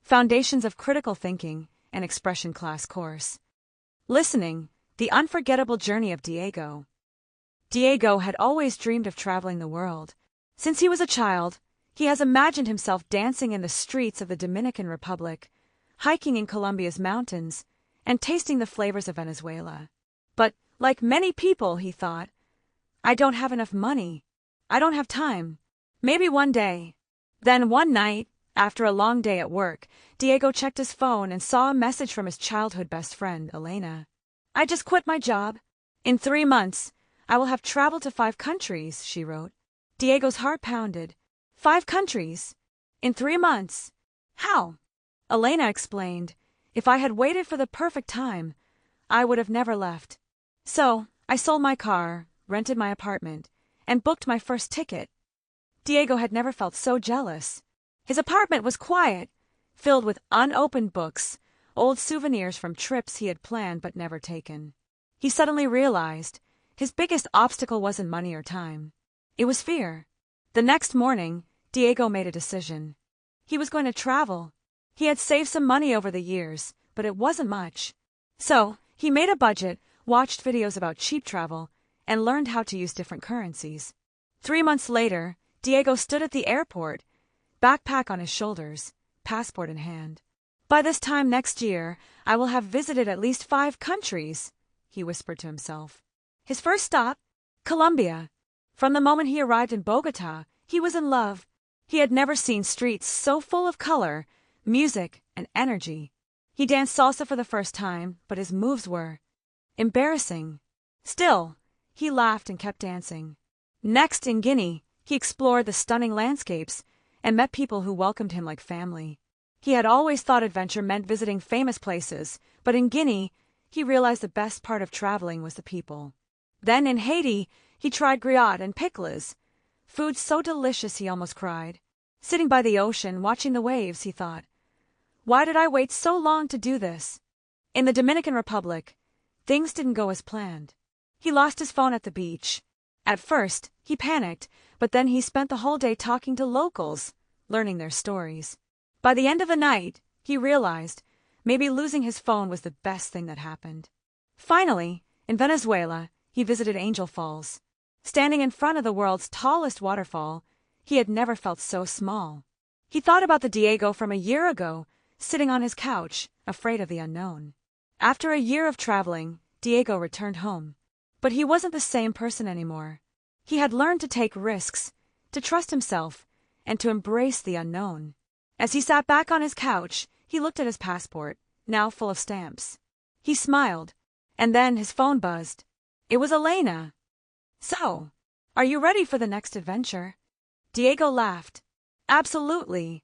Foundations of Critical Thinking, and Expression class course. Listening, The Unforgettable Journey of Diego. Diego had always dreamed of traveling the world. Since he was a child, he has imagined himself dancing in the streets of the Dominican Republic, hiking in Colombia's mountains, and tasting the flavors of Venezuela. But, like many people, he thought, I don't have enough money. I don't have time. Maybe one day. Then one night, after a long day at work, Diego checked his phone and saw a message from his childhood best friend, Elena. I just quit my job. In 3 months, I will have traveled to 5 countries, she wrote. Diego's heart pounded. 5 countries? In 3 months? How? Elena explained, if I had waited for the perfect time, I would have never left. So, I sold my car, rented my apartment, and booked my first ticket. Diego had never felt so jealous. His apartment was quiet, filled with unopened books, old souvenirs from trips he had planned but never taken. He suddenly realized his biggest obstacle wasn't money or time. It was fear. The next morning, Diego made a decision. He was going to travel. He had saved some money over the years, but it wasn't much. So, he made a budget, watched videos about cheap travel, and learned how to use different currencies. 3 months later, Diego stood at the airport, backpack on his shoulders, passport in hand. By this time next year, I will have visited at least 5 countries, he whispered to himself. His first stop, Colombia. From the moment he arrived in Bogota, he was in love. He had never seen streets so full of color, music, and energy. He danced salsa for the first time, but his moves were embarrassing. Still, he laughed and kept dancing. Next, in Guinea, he explored the stunning landscapes and met people who welcomed him like family. He had always thought adventure meant visiting famous places, but in Guinea, he realized the best part of traveling was the people. Then in Haiti, he tried griot and pickles, food so delicious he almost cried. Sitting by the ocean, watching the waves, he thought, why did I wait so long to do this? In the Dominican Republic, things didn't go as planned. He lost his phone at the beach. At first, he panicked, but then he spent the whole day talking to locals, learning their stories. By the end of the night, he realized maybe losing his phone was the best thing that happened. Finally, in Venezuela, he visited Angel Falls. Standing in front of the world's tallest waterfall, he had never felt so small. He thought about the Diego from a year ago, sitting on his couch, afraid of the unknown. After a year of traveling, Diego returned home. But he wasn't the same person anymore. He had learned to take risks, to trust himself, and to embrace the unknown. As he sat back on his couch, he looked at his passport, now full of stamps. He smiled, and then his phone buzzed. It was Elena. So, are you ready for the next adventure? Diego laughed. Absolutely.